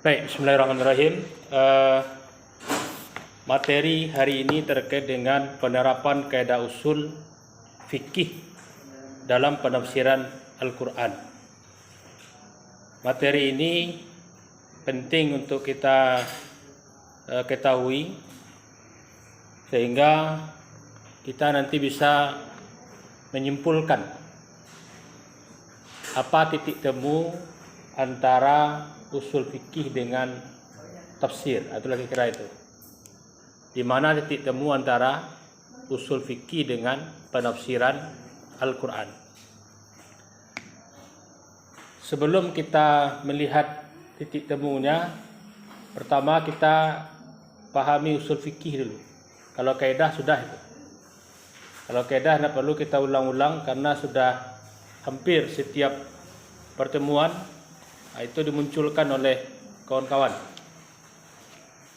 Baik, bismillahirrahmanirrahim. Materi hari ini terkait dengan penerapan kaidah usul fikih dalam penafsiran Al-Quran. Materi ini penting untuk kita ketahui sehingga kita nanti bisa menyimpulkan apa titik temu antara usul fikih dengan tafsir, itulah kira-kira itu. Di mana titik temu antara usul fikih dengan penafsiran Al-Quran. Sebelum kita melihat titik temunya, pertama kita pahami usul fikih dulu. Kalau kaidah sudah itu. Kalau kaidah tidak perlu kita ulang-ulang karena sudah hampir setiap pertemuan itu dimunculkan oleh kawan-kawan.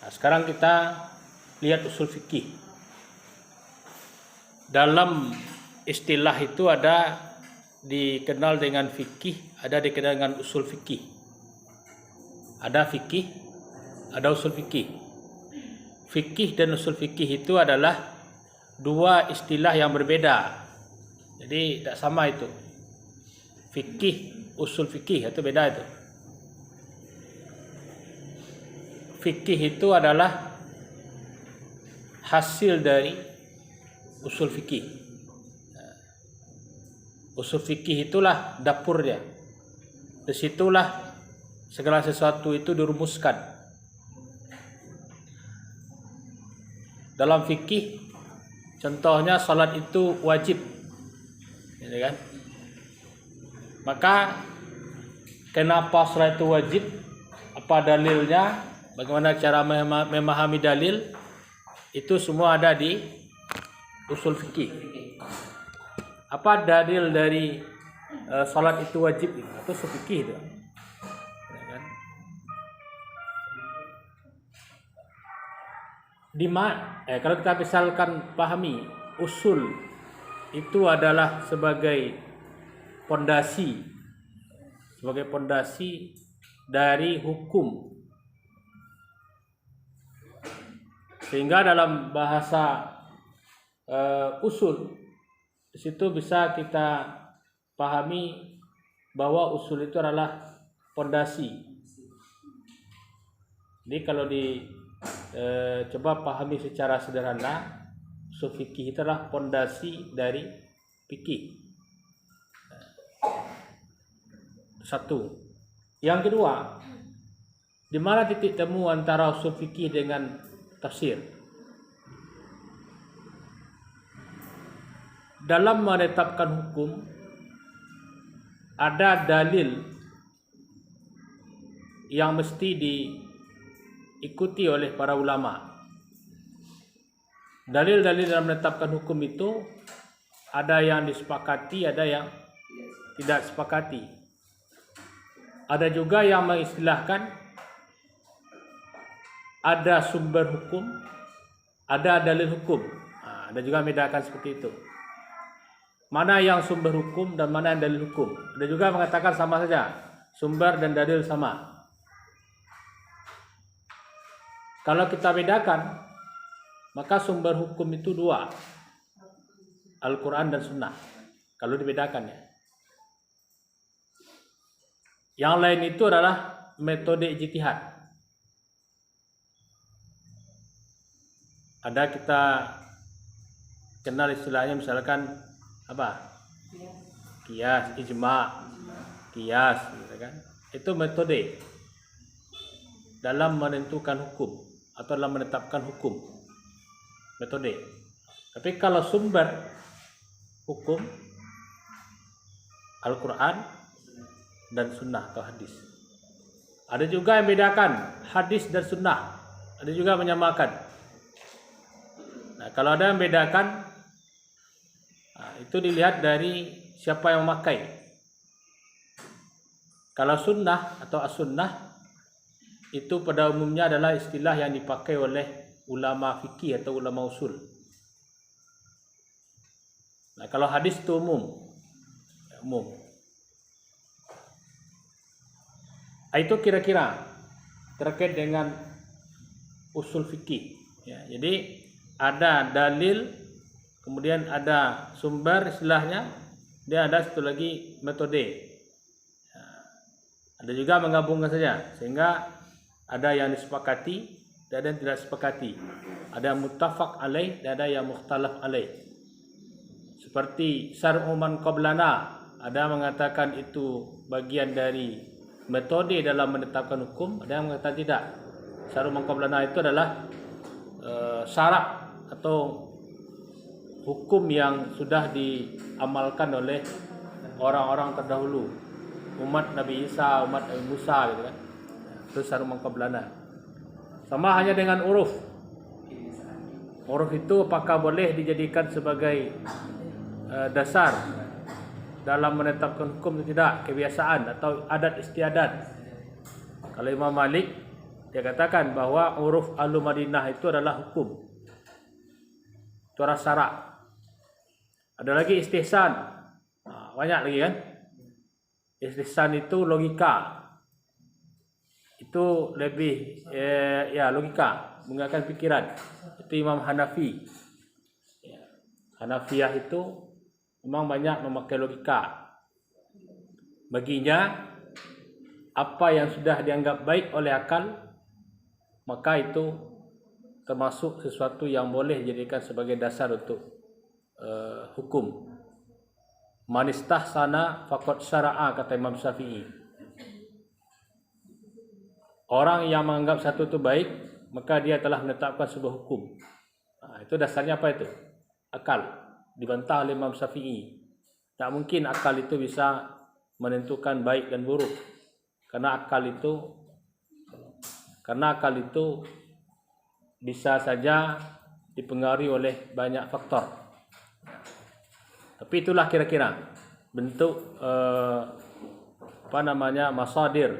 Nah, sekarang kita lihat usul fikih. Dalam istilah itu ada dikenal dengan fikih, ada dikenal dengan usul fikih. Ada fikih, ada usul fikih. Fikih dan usul fikih itu adalah dua istilah yang berbeda. Jadi tidak sama itu. Fikih, usul fikih itu beda itu. Fikih itu adalah hasil dari usul fikih. Usul fikih itulah dapurnya. Disitulah segala sesuatu itu dirumuskan. Dalam fikih, contohnya salat itu wajib, ya kan? Maka kenapa salat itu wajib? Apa dalilnya? Bagaimana cara memahami dalil? Itu semua ada di usul fikih. Apa dalil dari salat itu wajib? Itu usul fikih itu. Ya kan? Kalau kita misalkan pahami usul itu adalah sebagai pondasi dari hukum. Sehingga dalam bahasa usul di situ bisa kita pahami bahwa usul itu adalah pondasi. Jadi kalau coba pahami secara sederhana, usul fikih itu adalah pondasi dari fikih. Satu. Yang kedua, di mana titik temu antara usul fikih dengan tafsir? Dalam menetapkan hukum ada dalil yang mesti diikuti oleh para ulama. Dalil-dalil dalam menetapkan hukum itu ada yang disepakati, ada yang tidak disepakati. Ada juga yang mengistilahkan ada sumber hukum, ada dalil hukum. Ada juga membedakan seperti itu. Mana yang sumber hukum dan mana yang dalil hukum. Ada juga mengatakan sama saja, sumber dan dalil sama. Kalau kita bedakan, maka sumber hukum itu dua, Al-Quran dan Sunnah. Kalau dibedakan ya. Yang lain itu adalah metode ijtihad. Ada kita kenal istilahnya misalkan apa? Qiyas, ijma, qiyas, gitu kan? Itu metode dalam menentukan hukum atau dalam menetapkan hukum. Metode. Tapi kalau sumber hukum Al-Quran dan Sunnah atau hadis. Ada juga yang bedakan hadis dan Sunnah. Ada juga menyamakan. Nah, kalau ada yang bedakan, itu dilihat dari siapa yang memakai. Kalau sunnah atau as-sunnah itu pada umumnya adalah istilah yang dipakai oleh ulama fikih atau ulama usul. Nah, kalau hadis itu umum. Itu kira-kira. terkait dengan usul fikih. Ya, jadi ada dalil, kemudian ada sumber istilahnya, dia ada satu lagi metode. Ya, ada juga menggabungkan saja, sehingga ada yang disepakati dan ada yang tidak disepakati. Ada muttafaq alaih dan ada yang mukhtalaf alaih. Seperti syar'u man qablana, ada mengatakan itu bagian dari metode dalam menetapkan hukum, ada yang mengatakan tidak. Syar'u man qablana itu adalah syarak atau hukum yang sudah diamalkan oleh orang-orang terdahulu, umat Nabi Isa, umat Nabi Musa gitu kan. Itu syar'u man qablana. Sama hanya dengan uruf. Uruf itu apakah boleh dijadikan sebagai dasar dalam menetapkan hukum atau tidak, kebiasaan atau adat istiadat. Kalau Imam Malik, dia katakan bahwa uruf ahlu Madinah itu adalah hukum, itu adalah syarak. Ada lagi istihsan, banyak lagi kan. Istihsan itu logika, itu lebih logika, menggunakan pikiran. Itu Imam Hanafi. Hanafiyah itu memang banyak memakai logika. Baginya apa yang sudah dianggap baik oleh akal, maka itu termasuk sesuatu yang boleh dijadikan sebagai dasar untuk hukum. Man istahsana faqad syara'a, kata Imam Syafi'i. Orang yang menganggap satu itu baik, maka dia telah menetapkan sebuah hukum. Itu dasarnya apa itu? Akal. Dibantah oleh Imam Syafi'i. Tak mungkin akal itu bisa menentukan baik dan buruk. Karena akal itu bisa saja dipengaruhi oleh banyak faktor. Tapi itulah kira-kira bentuk masadir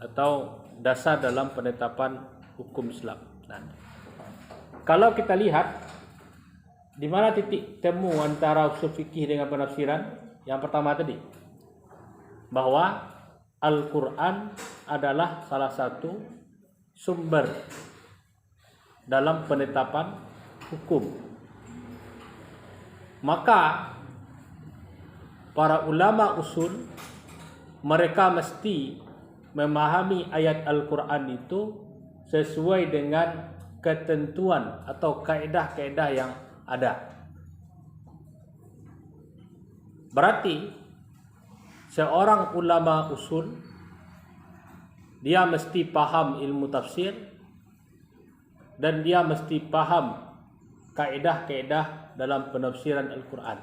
atau dasar dalam penetapan hukum Islam. Nah, kalau kita lihat di mana titik temu antara usul fikih dengan penafsiran? Yang pertama tadi, bahwa Al-Quran adalah salah satu sumber dalam penetapan hukum. Maka para ulama usul, mereka mesti memahami ayat Al-Quran itu sesuai dengan ketentuan atau kaedah-kaedah yang ada. Berarti seorang ulama usul, dia mesti paham ilmu tafsir dan dia mesti paham kaedah-kaedah dalam penafsiran Al-Quran.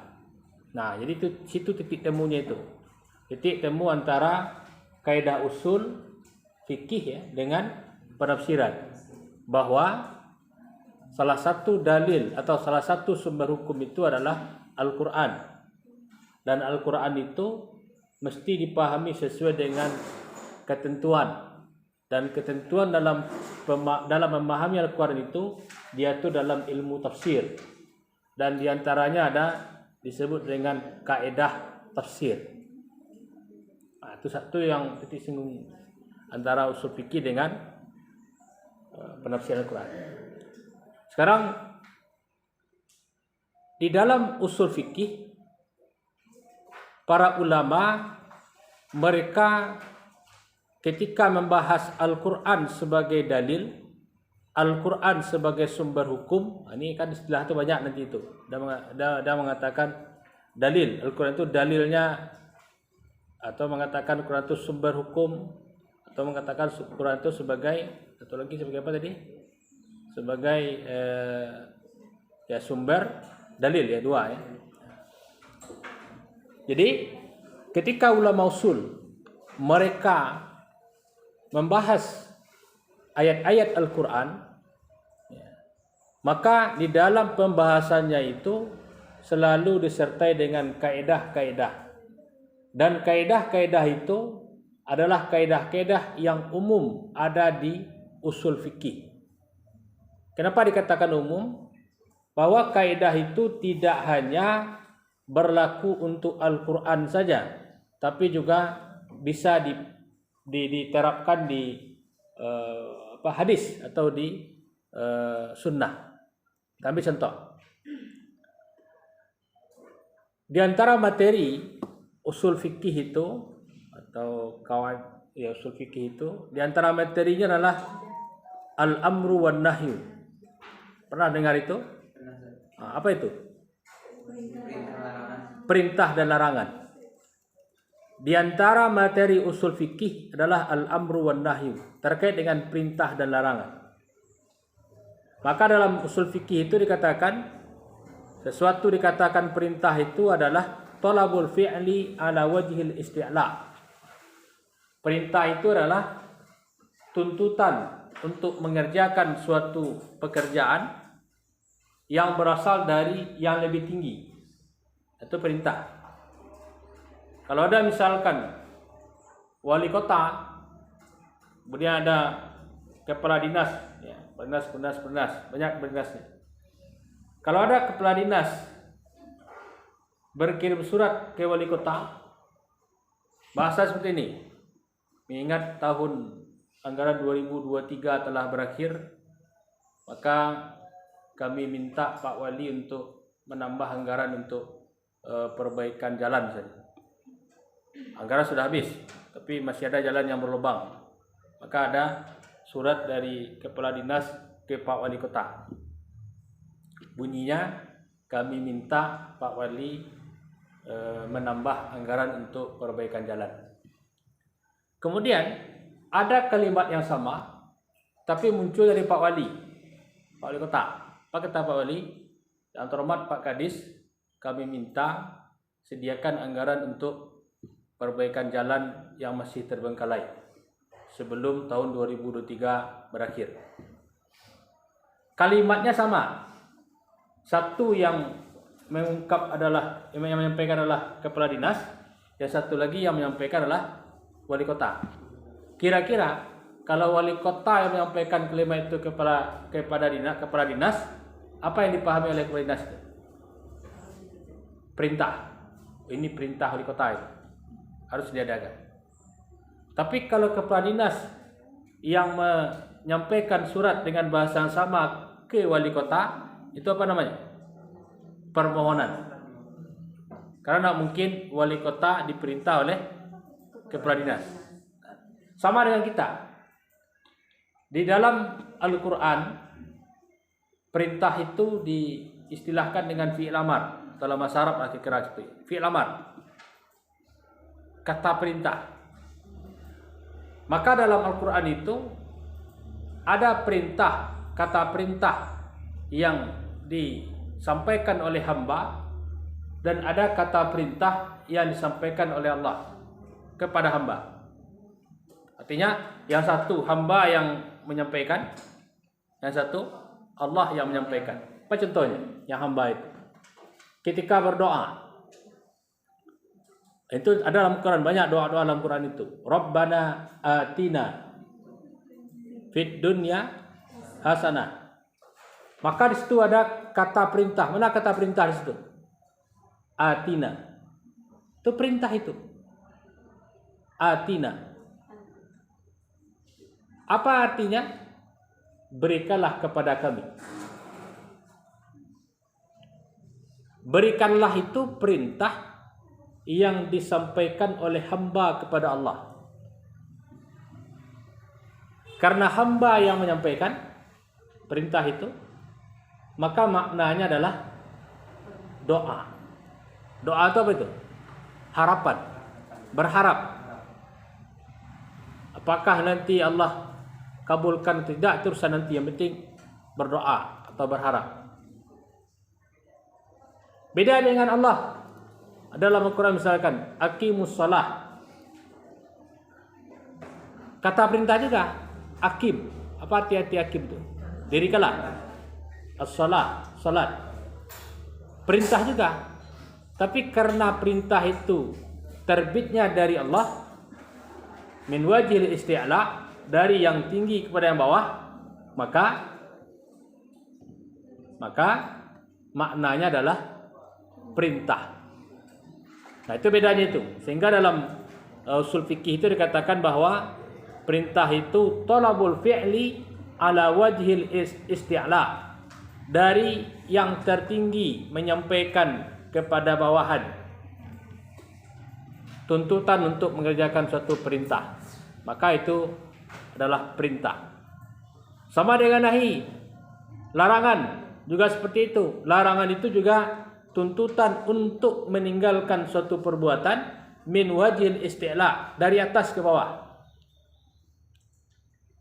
Nah, jadi situ titik temunya itu. Titik temu antara kaedah usul fikih ya dengan penafsiran, bahwa salah satu dalil atau salah satu sumber hukum itu adalah Al-Quran, dan Al-Quran itu mesti dipahami sesuai dengan ketentuan, dan ketentuan dalam memahami Al-Quran itu dia itu dalam ilmu tafsir, dan diantaranya ada disebut dengan kaedah tafsir. Nah, itu satu yang titik singgung antara usul fikih dengan penafsiran Al-Quran. Sekarang di dalam usul fikih, para ulama mereka ketika membahas Al-Quran sebagai dalil, Al-Quran sebagai sumber hukum, ini kan istilah itu banyak nanti itu. Dia mengatakan dalil, Al-Quran itu dalilnya, atau mengatakan Al-Quran itu sumber hukum, atau mengatakan Al-Quran itu sebagai, atau lagi sebagai apa tadi? Sebagai sumber dalil, ya dua ya. Jadi ketika ulama usul mereka membahas ayat-ayat Al-Quran, maka di dalam pembahasannya itu selalu disertai dengan kaedah-kaedah, dan kaedah-kaedah itu adalah kaedah-kaedah yang umum ada di usul fikih. Kenapa dikatakan umum? Bahwa kaedah itu tidak hanya berlaku untuk Al-Quran saja, tapi juga bisa diterapkan di hadis atau di sunnah. Ambil contoh. Di antara materi usul fikih itu atau usul fikih itu, di antara materinya adalah al-amru wan nahyu. Pernah dengar itu? Apa itu? Perintah dan larangan. Di antara materi usul fikih adalah al-amru wan nahyu, terkait dengan perintah dan larangan. Maka dalam usul fikih itu dikatakan, sesuatu dikatakan perintah itu adalah talabul fi'li ala wajhil isti'la. Perintah itu adalah tuntutan untuk mengerjakan suatu pekerjaan yang berasal dari yang lebih tinggi. Itu perintah. Kalau ada misalkan wali kota, kemudian ada kepala dinas, ya, banyak dinasnya. Kalau ada kepala dinas berkirim surat ke wali kota, bahasa seperti ini, mengingat tahun anggaran 2023 telah berakhir, maka kami minta Pak Wali untuk menambah anggaran untuk perbaikan jalan saja. Anggaran sudah habis, tapi masih ada jalan yang berlubang. Maka ada surat dari kepala dinas ke Pak Wali Kota. Bunyinya, kami minta Pak Wali menambah anggaran untuk perbaikan jalan. Kemudian ada kalimat yang sama, tapi muncul dari Pak Wali Kota. Apa kata Pak Wali? Yang terhormat Pak Kadis, kami minta sediakan anggaran untuk perbaikan jalan yang masih terbengkalai sebelum tahun 2023 berakhir. Kalimatnya sama. Satu yang menyampaikan adalah kepala dinas, yang satu lagi yang menyampaikan adalah wali kota. Kira-kira kalau wali kota yang menyampaikan kalimat itu kepada dinas, apa yang dipahami oleh kepala dinas? Perintah. Ini perintah wali kota itu. Harus diadakan. Tapi kalau kepala dinas yang menyampaikan surat dengan bahasa yang sama ke wali kota, itu apa namanya? Permohonan. Karena mungkin wali kota diperintah oleh kepala dinas. Sama dengan kita. Di dalam Al-Quran, perintah itu diistilahkan dengan fi'il amar. Dalam bahasa Arab kira-kira seperti fi'il amar. Kata perintah. Maka dalam Al-Quran itu ada perintah, kata perintah yang disampaikan oleh hamba, dan ada kata perintah yang disampaikan oleh Allah kepada hamba. Artinya yang satu hamba yang menyampaikan, yang satu Allah yang menyampaikan. Apa contohnya? Yang hamba itu ketika berdoa, itu ada dalam Quran, banyak doa-doa dalam Quran itu. Rabbana atina fid dunya hasanah. Maka di situ ada kata perintah. Mana kata perintah di situ? Atina. Itu perintah itu. Atina. Apa artinya? Berikanlah kepada kami. Berikanlah itu perintah yang disampaikan oleh hamba kepada Allah. Karena hamba yang menyampaikan perintah itu, maka maknanya adalah doa. Doa itu apa itu? Harapan. Berharap. Apakah nanti Allah kabulkan atau tidak, itu urusan nanti. Yang penting berdoa atau berharap. Beda dengan Allah. Dalam Al-Quran misalkan aqimus shalah. Kata perintah juga aqim. Apa arti aqim itu? Dirikanlah as-shalah, salat. Perintah juga. Tapi karena perintah itu terbitnya dari Allah, min wajhil isti'la, dari yang tinggi kepada yang bawah, maka maknanya adalah perintah. Nah, itu bedanya itu. Sehingga dalam usul fikih itu dikatakan bahwa perintah itu talabul fi'li ala wajhil isti'la, dari yang tertinggi menyampaikan kepada bawahan tuntutan untuk mengerjakan suatu perintah, maka itu adalah perintah. Sama dengan nahi, larangan juga seperti itu. Larangan itu juga tuntutan untuk meninggalkan suatu perbuatan min wajhil isti'la, dari atas ke bawah.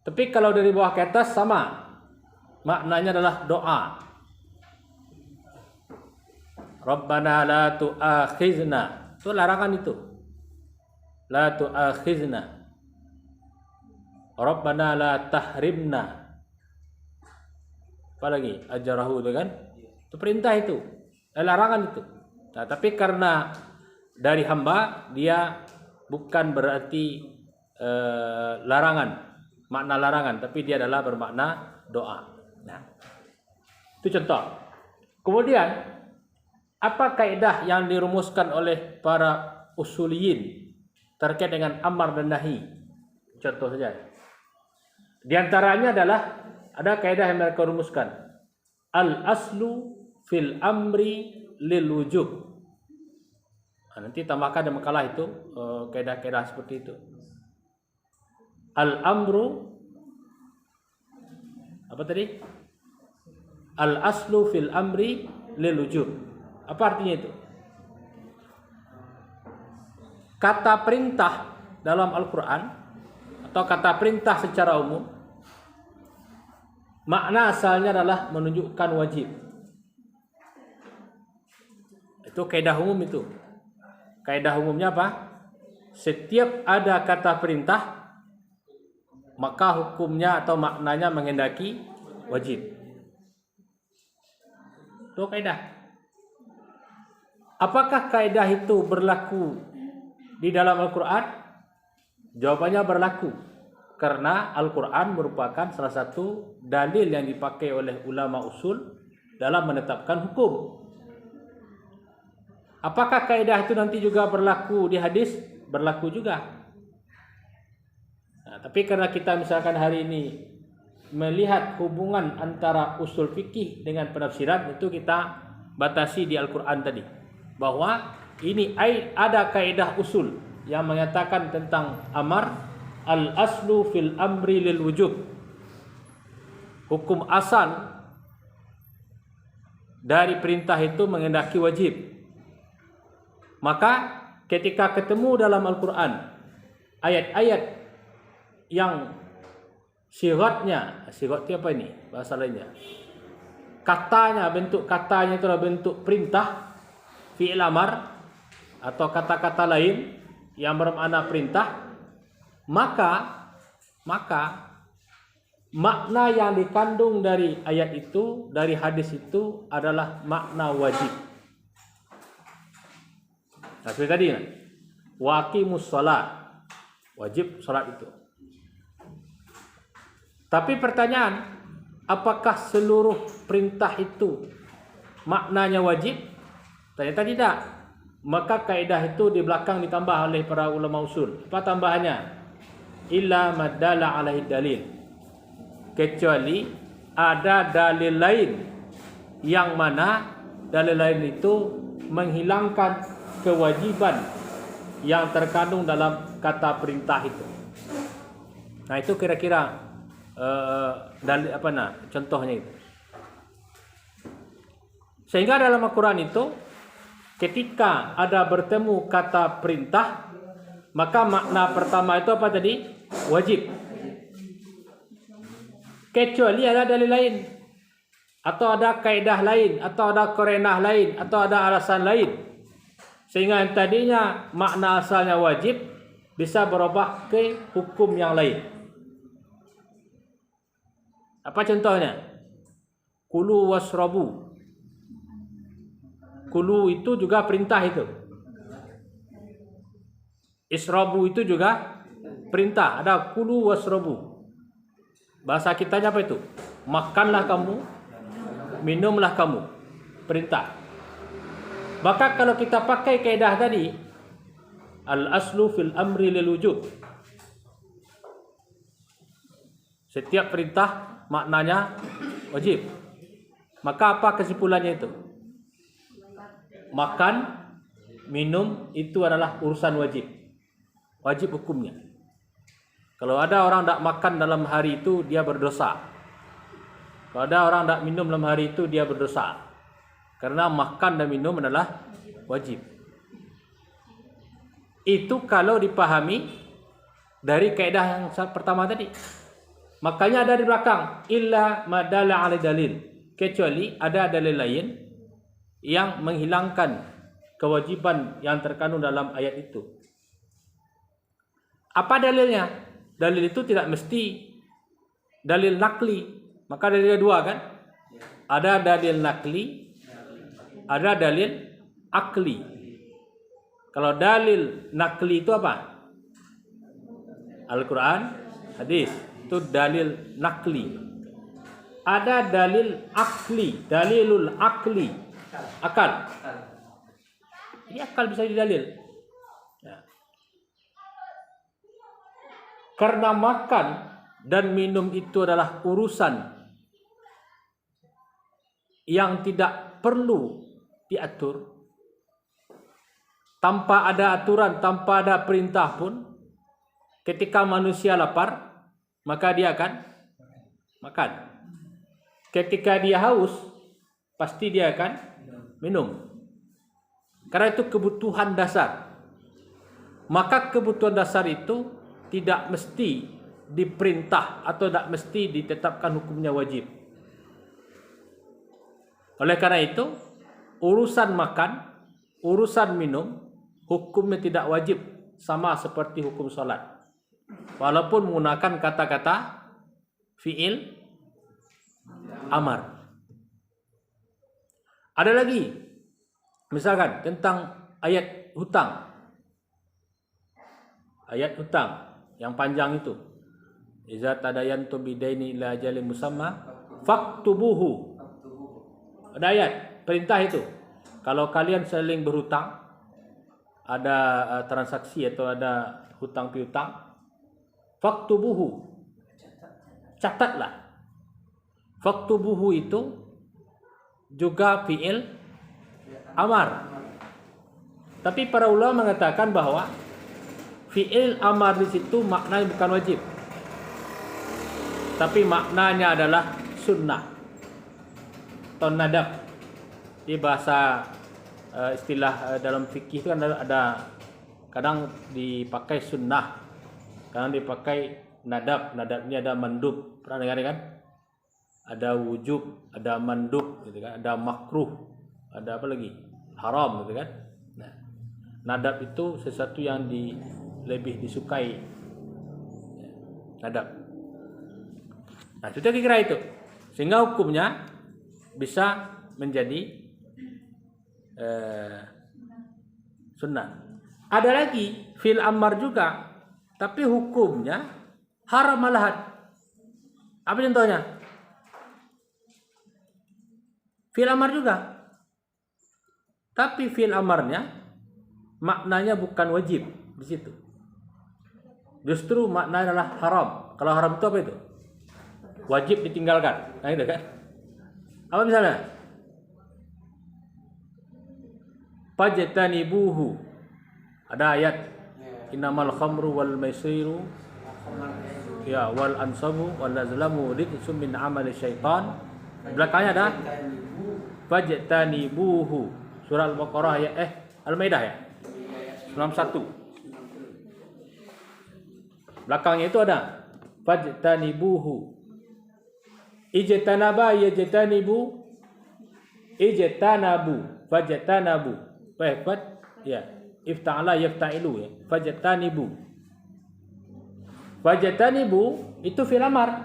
Tapi kalau dari bawah ke atas sama, maknanya adalah doa. Rabbana la tu'akhizna, itu larangan itu. La tu'akhizna. Rabbana la tahrimna. Apa lagi? Ajarahu itu kan? Itu perintah itu. Larangan itu. Nah, tapi karena dari hamba, dia bukan berarti larangan, makna larangan, tapi dia adalah bermakna doa. Nah, itu contoh. Kemudian, apa kaidah yang dirumuskan oleh para usuliyin terkait dengan amar dan nahi? Contoh saja. Di antaranya adalah ada kaidah yang mereka rumuskan. Al-aslu fil amri lil wujub. Nah, nanti tambahkan dalam makalah itu kaidah-kaidah seperti itu. Al-amru apa tadi? Al-aslu fil amri lil wujub. Apa artinya itu? Kata perintah dalam Al-Quran atau kata perintah secara umum, makna asalnya adalah menunjukkan wajib. Itu kaidah umum itu. Kaidah umumnya apa? Setiap ada kata perintah, maka hukumnya atau maknanya menghendaki wajib. Itu kaidah. Apakah kaidah itu berlaku di dalam Al-Quran? Jawabannya berlaku. Karena Al-Quran merupakan salah satu dalil yang dipakai oleh ulama usul dalam menetapkan hukum. Apakah kaidah itu nanti juga berlaku di hadis? Berlaku juga. Nah, tapi karena kita misalkan hari ini melihat hubungan antara usul fikih dengan penafsiran, itu kita batasi di Al-Quran tadi. Bahwa ini ada kaidah usul yang menyatakan tentang amar, al-aslu fil amri lil wujub. Hukum asal dari perintah itu menghendaki wajib. Maka ketika ketemu dalam Al-Quran ayat-ayat yang sigatnya apa ini bahasa lainnya, katanya, bentuk katanya itu adalah bentuk perintah, fi'il amar atau kata-kata lain yang bermakna perintah, maka makna yang dikandung dari ayat itu, dari hadis itu adalah makna wajib. Nah, seperti tadi kan, waqimus shalah, wajib salat itu. Tapi pertanyaan, apakah seluruh perintah itu maknanya wajib? Ternyata tidak. Maka kaidah itu di belakang ditambah oleh para ulama usul. Apa tambahannya? Illa madalla alaihi dalil. Kecuali ada dalil lain yang mana dalil lain itu menghilangkan kewajiban yang terkandung dalam kata perintah itu. Nah, itu kira-kira dalil contohnya itu. Sehingga dalam Al-Quran itu ketika ada bertemu kata perintah, maka makna pertama itu apa tadi? Wajib. Kecuali ada dalil lain, atau ada kaidah lain, atau ada qarinah lain, atau ada alasan lain, sehingga yang tadinya makna asalnya wajib bisa berubah ke hukum yang lain. Apa contohnya? Kulu wasrabu. Kulu itu juga perintah itu. Israbu itu juga perintah. Ada kulu wasrabu. Bahasa kitanya apa itu? Makanlah kamu, minumlah kamu. Perintah. Maka kalau kita pakai kaidah tadi, al-aslu fil amri lil wujub. Setiap perintah maknanya wajib. Maka apa kesimpulannya itu? Makan, minum itu adalah urusan wajib. Wajib hukumnya. Kalau ada orang tidak makan dalam hari itu, dia berdosa. Kalau ada orang tidak minum dalam hari itu, dia berdosa. Karena makan dan minum adalah wajib. Itu kalau dipahami dari kaidah yang pertama tadi. Makanya ada di belakang, illa madalla ala dalil. Kecuali ada dalil lain yang menghilangkan kewajiban yang terkandung dalam ayat itu. Apa dalilnya? Dalil itu tidak mesti dalil nakli. Maka dalilnya dua kan? Ada dalil nakli, ada dalil akli. Kalau dalil nakli itu apa? Al-Quran, hadis. Itu dalil nakli. Ada dalil akli, dalilul akli, akal. Ini akal bisa didalil. Ya. Karena makan dan minum itu adalah urusan yang tidak perlu diatur. Tanpa ada aturan, tanpa ada perintah pun, ketika manusia lapar, maka dia akan makan. Ketika dia haus, pasti dia akan minum. Karena itu kebutuhan dasar. Maka kebutuhan dasar itu tidak mesti diperintah atau tidak mesti ditetapkan hukumnya wajib. Oleh karena itu, urusan makan, urusan minum, hukumnya tidak wajib sama seperti hukum sholat. Walaupun menggunakan kata-kata fi'il amar. Ada lagi, misalkan tentang ayat hutang. Ayat hutang yang panjang itu. Iza tadayantum bidaini ila ajalin musamma faktubuhu. Ada ayat perintah itu. Kalau kalian saling berhutang, ada transaksi atau ada hutang piutang, faktubuhu. Catatlah. Faktubuhu itu juga fi'il amar. Tapi para ulama mengatakan bahwa fi'il amar di situ maknanya bukan wajib. Tapi maknanya adalah sunnah atau nadab. Di bahasa istilah dalam fikih itu kan ada kadang dipakai sunnah, kadang dipakai nadab. Nadab ini ada mandub. Pernah dengar kan? Ada wujub, ada mandub, gitu kan? Ada makruh, ada apa lagi? Haram, gitu kan? Nah, nadab itu sesuatu yang lebih disukai. Nadab. Nah, itu kira-kira itu. Sehingga hukumnya bisa menjadi sunnah. Ada lagi fil amar juga, tapi hukumnya haram malahan. Apa contohnya? Fil amar juga. Tapi fil amarnya maknanya bukan wajib di situ. Justru maknanya adalah haram. Kalau haram itu apa itu? Wajib ditinggalkan. Nah, itu kan? Apa misalnya? Fajtanibuhu. Ada ayat innamal khamru wal maisiru ya wal ansabu wal azlamu rijsun min amali syaitan. Belakangnya ada fajtanibuhu. Surah Al-Baqarah ayat Al-Maidah ya. 91. Belakangnya itu ada fajtanibuhu. Ijtanaba yajtanibu. Ijtanabu fajtanabu. Baik, ya. Ifta'ala yafta'ilu ya. Fajtanibu. Fajtanibu itu fi'il amar.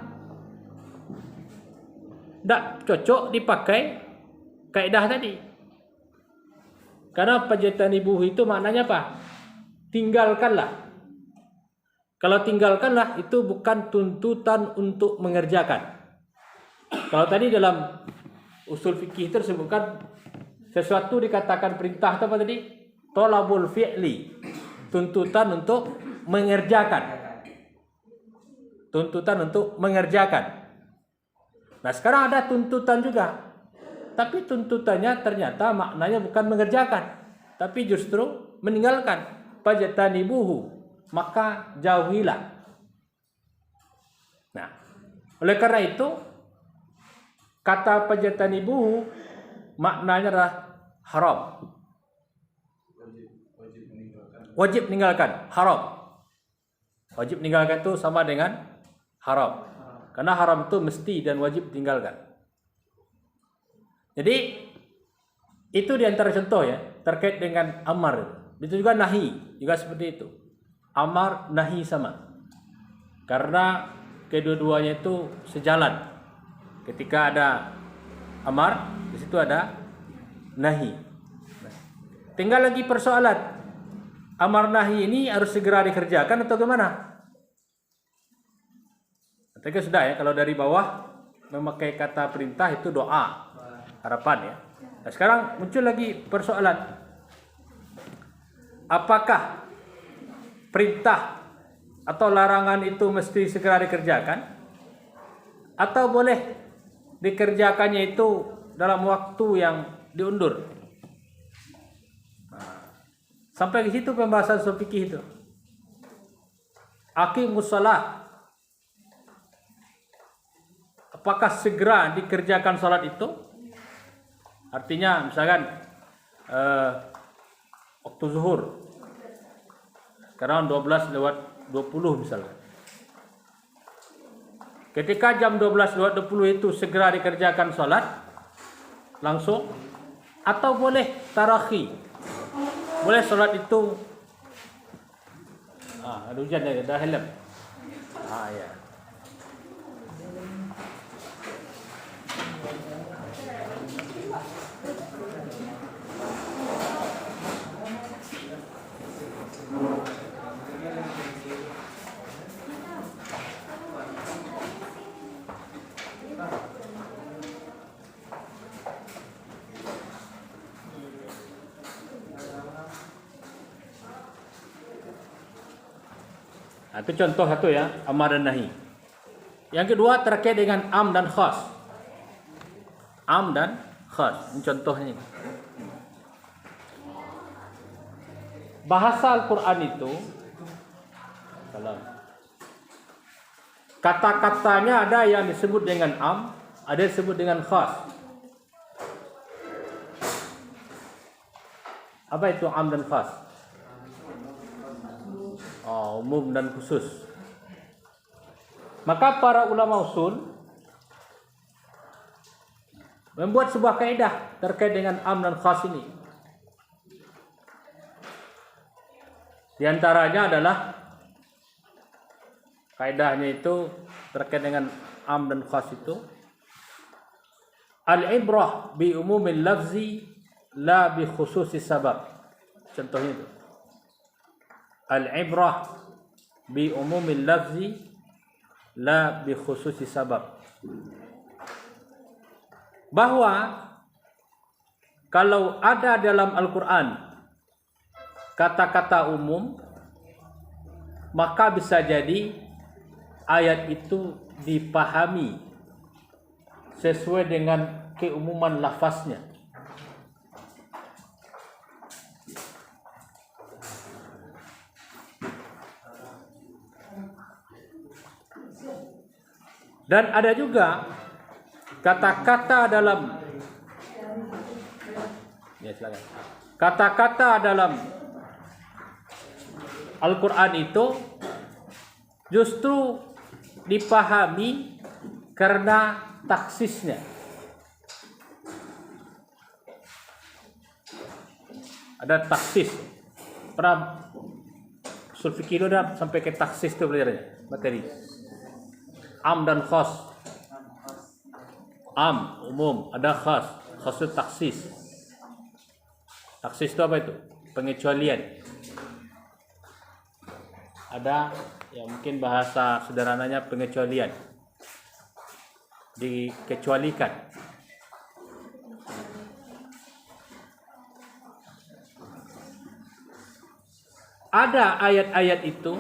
Tak cocok dipakai kaidah tadi. Karena fajtanibu itu maknanya apa? Tinggalkanlah. Kalau tinggalkanlah itu bukan tuntutan untuk mengerjakan. Kalau tadi dalam usul fikih tersebutkan sesuatu dikatakan perintah apa tadi? Tolabul fi'li. Tuntutan untuk mengerjakan. tuntutan untuk mengerjakan. Nah, sekarang ada tuntutan juga. Tapi tuntutannya ternyata maknanya bukan mengerjakan, tapi justru meninggalkan. Fajtanibuhu, maka jauhilah. Nah, oleh karena itu kata fajtanibuhu maknanya adalah haram. Wajib meninggalkan, haram. Wajib meninggalkan itu sama dengan haram. Karena haram itu mesti dan wajib ditinggalkan. Jadi itu diantara contoh ya terkait dengan amar. Itu juga nahi, juga seperti itu. Amar, nahi sama. Karena kedua-duanya itu sejalan. Ketika ada amar, di situ ada nahi. Tinggal lagi persoalan, amar nahi ini harus segera dikerjakan atau gimana? Tapi sudah ya, kalau dari bawah memakai kata perintah itu doa, harapan ya. Nah, sekarang muncul lagi persoalan, apakah perintah atau larangan itu mesti segera dikerjakan, atau boleh dikerjakannya itu dalam waktu yang diundur? Nah, sampai ke situ pembahasan fikih itu. Aqimus shalah, apakah segera dikerjakan salat itu? Artinya misalkan waktu zuhur sekarang 12:20 misalkan. Ketika jam 12:20 itu segera dikerjakan salat langsung, atau boleh tarakhi? Boleh salat itu ada hujan ya, ada helm. Ya. Nah, itu contoh satu ya, amar dan nahi. Yang kedua terkait dengan am dan khas. Am dan khas, ini contohnya. Bahasa Al-Quran itu, kata-katanya ada yang disebut dengan am, ada yang disebut dengan khas. Apa itu am dan khas? Umum dan khusus. Maka para ulama usul membuat sebuah kaidah terkait dengan am dan khas ini. Di antaranya adalah kaidahnya itu terkait dengan am dan khas itu, al-ibrah bi umumil lafzi la bi khususis sabab. Contohnya itu, al-ibrah bi umumil lafzi la bi khususi sabab. Bahwa kalau ada dalam Al-Quran kata-kata umum, maka bisa jadi ayat itu dipahami sesuai dengan keumuman lafaznya. Dan ada juga kata-kata dalam kata-kata dalam Al-Quran itu justru dipahami karena taksisnya. Ada taksis. Pernah usul fikih udah sampai ke taksis itu belajarnya, materi. Am dan khas. Am umum, ada khas. Khas itu taksis. Taksis itu apa itu? Pengecualian. Ada ya mungkin bahasa sederhananya pengecualian. Dikecualikan. Ada ayat-ayat itu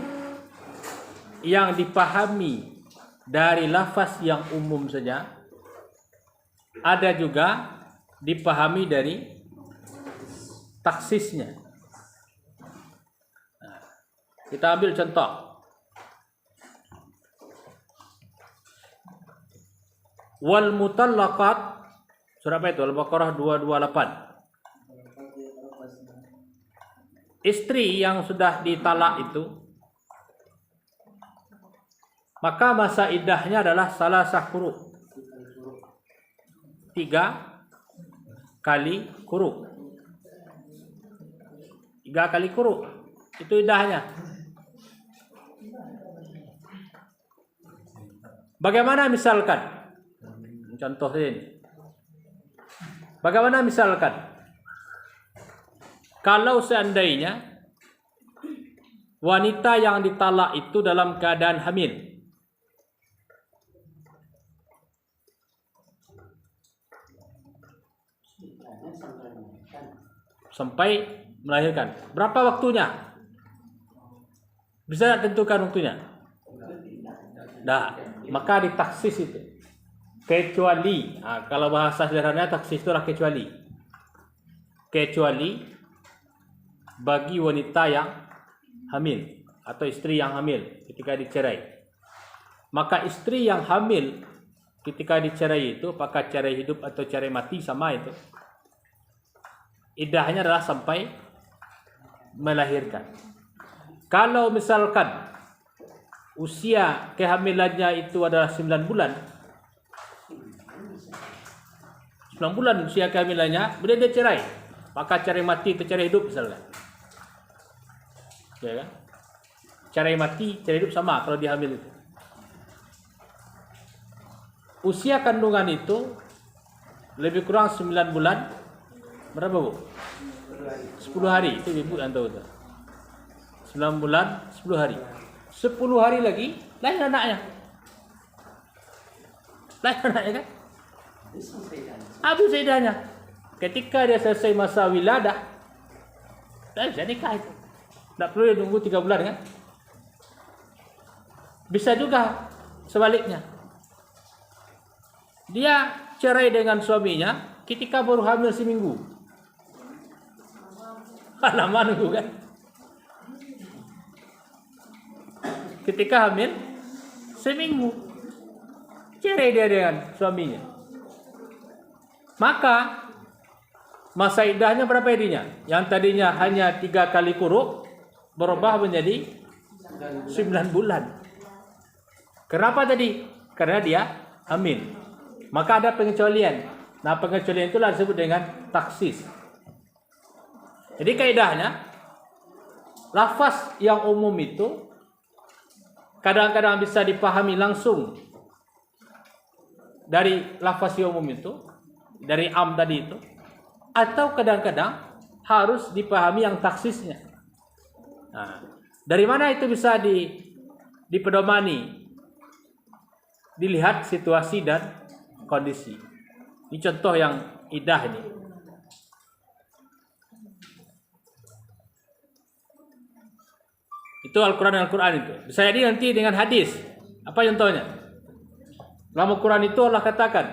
yang dipahami dari lafaz yang umum saja, ada juga dipahami dari taksisnya. Nah, kita ambil contoh. Wal mutallaqat, surah apa itu? Al-Baqarah 228. Istri yang sudah ditalak itu, maka masa iddahnya adalah salasah quru', 3 kali quru'. 3 kali quru', itu iddahnya. Bagaimana misalkan? Contoh ini. Bagaimana misalkan? Kalau seandainya wanita yang ditalak itu dalam keadaan hamil, sampai melahirkan, berapa waktunya? Bisa tak tentukan waktunya? Nah, maka ditaksis itu. Kecuali, kalau bahasa sederhana taksis itu adalah kecuali. Kecuali bagi wanita yang hamil atau istri yang hamil ketika dicerai. Maka istri yang hamil ketika dicerai itu, apakah cerai hidup atau cerai mati sama itu, iddahnya adalah sampai melahirkan. Kalau misalkan usia kehamilannya itu adalah 9 bulan, 9 bulan usia kehamilannya, kemudian dia cerai, maka cerai mati atau cerai hidup misalkan. Ya kan? Cerai mati, cerai hidup sama kalau dia hamil itu. Usia kandungan itu lebih kurang 9 bulan. Berapa, Bu? 10 hari. Itu Ibu yang tahu tuh. 9 bulan, 10 hari. 10 hari lagi lahir anaknya. Lahir anaknya kan? Habis iddahnya. Ketika dia selesai masa wiladah, dah bisa nikah itu. Tak perlu dia tunggu 3 bulan kan? Bisa juga sebaliknya. Dia cerai dengan suaminya ketika baru hamil seminggu. Lama nunggu kan? Ketika hamil seminggu, cerai dia dengan suaminya. Maka masa iddahnya berapa iddahnya? Yang tadinya hanya 3 kali quru' berubah menjadi 9 bulan. Kenapa tadi? Karena dia hamil. Maka ada pengecualian. Nah, pengecualian itulah disebut dengan taksis. Jadi kaidahnya, lafaz yang umum itu kadang-kadang bisa dipahami langsung dari lafaz yang umum itu, dari am tadi itu, atau kadang-kadang harus dipahami yang taksisnya. Nah, dari mana itu bisa dipedomani? Dilihat situasi dan kondisi. Ini contoh yang iddah ini. Itu Al-Quran dan Al-Quran itu. Bisa jadi nanti dengan hadis. Apa contohnya? Dalam Al-Quran itu Allah katakan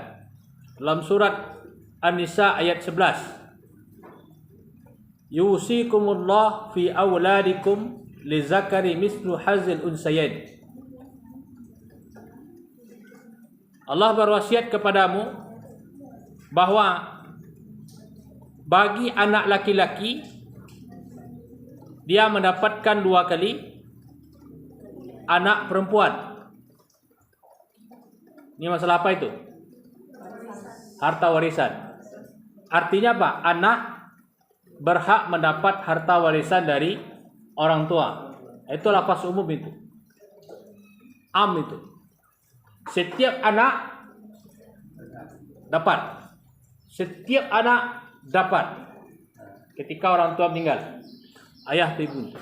dalam surat An-Nisa ayat 11. Yusikumullah fi awladikum lizakari mislu hazil unsayain. Allah berwasiat kepadamu bahwa bagi anak laki-laki dia mendapatkan 2 kali anak perempuan. Ini masalah apa itu? Harta warisan. Artinya apa? Anak berhak mendapat harta warisan dari orang tua. Itu lafaz umum itu. Am itu. Setiap anak dapat. Setiap anak dapat. Ketika orang tua meninggal, ayah atau ibu.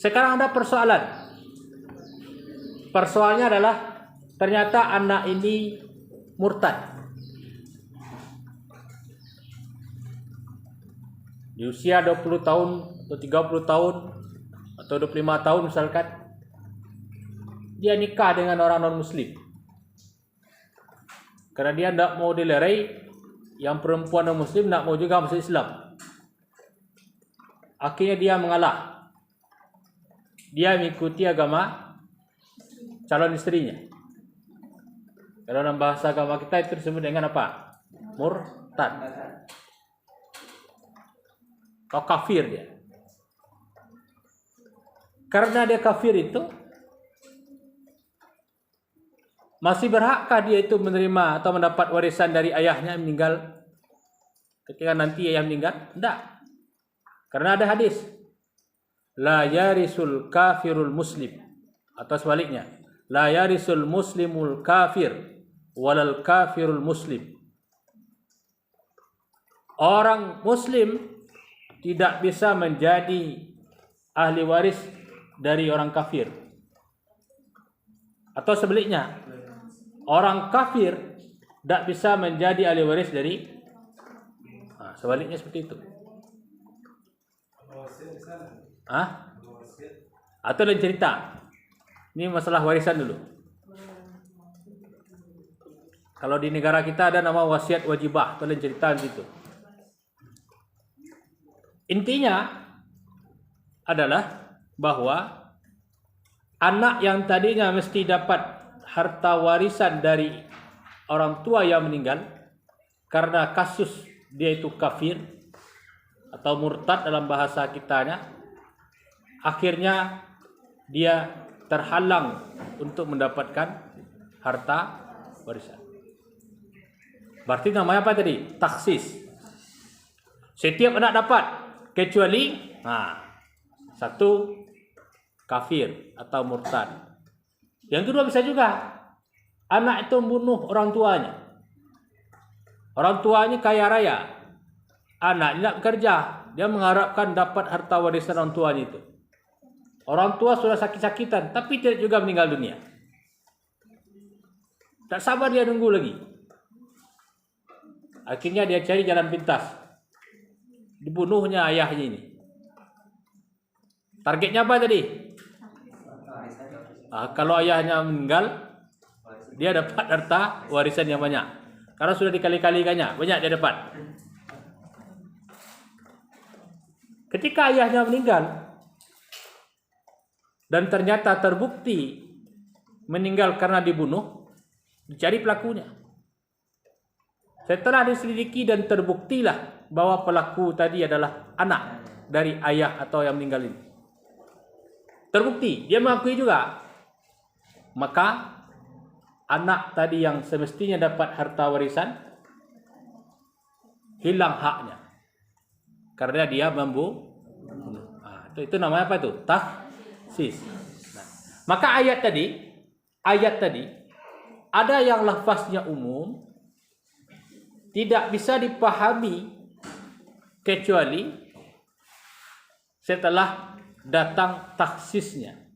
Sekarang ada persoalan. Persoalannya adalah ternyata anak ini murtad. Di usia 20 tahun atau 30 tahun atau 25 tahun misalkan, dia nikah dengan orang non-muslim. Karena dia tidak mau dilerai, yang perempuan non-muslim tidak mau juga masuk Islam. Akhirnya dia mengalah. Dia mengikuti agama calon istrinya. Kalau dalam bahasa agama kita itu disebut dengan apa? Murtad. Atau kafir dia. Karena dia kafir itu, masih berhakkah dia itu menerima atau mendapat warisan dari ayahnya yang meninggal ketika nanti ayah meninggal? Tidak. Karena ada hadis. La yarisul kafirul muslim. Atau sebaliknya. La yarisul muslimul kafir. Walal kafirul muslim. Orang muslim tidak bisa menjadi ahli waris dari orang kafir. Atau sebaliknya, orang kafir tidak bisa menjadi ahli waris dari sebaliknya seperti itu. Atau lain cerita. Ini masalah warisan dulu. Kalau di negara kita ada nama wasiat wajibah, atau lain cerita gitu. Intinya adalah bahwa anak yang tadinya mesti dapat harta warisan dari orang tua yang meninggal karena kasus dia itu kafir atau murtad dalam bahasa kitanya, akhirnya dia terhalang untuk mendapatkan harta warisan. Berarti namanya apa tadi? Taksis. Setiap anak dapat kecuali satu kafir atau murtad. Yang kedua bisa juga anak itu membunuh orang tuanya. Orang tuanya kaya raya. Anak tidak bekerja, dia mengharapkan dapat harta warisan orang tuanya itu. Orang tua sudah sakit-sakitan, tapi tidak juga meninggal dunia. Tak sabar dia nunggu lagi. Akhirnya dia cari jalan pintas. Dibunuhnya ayahnya ini. Targetnya apa tadi? Kalau ayahnya meninggal, dia dapat harta warisan yang banyak. Karena sudah dikali-kalikannya, banyak dia dapat. Ketika ayahnya meninggal dan ternyata terbukti meninggal karena dibunuh, dicari pelakunya. Setelah diselidiki dan terbuktilah bahwa pelaku tadi adalah anak dari ayah atau yang meninggal ini. Terbukti, dia mengakui juga. Maka anak tadi yang semestinya dapat harta warisan hilang haknya. Karena dia membunuh. Itu namanya apa itu? Taksis. Maka ayat tadi ada yang lafaznya umum, tidak bisa dipahami kecuali setelah datang taksisnya.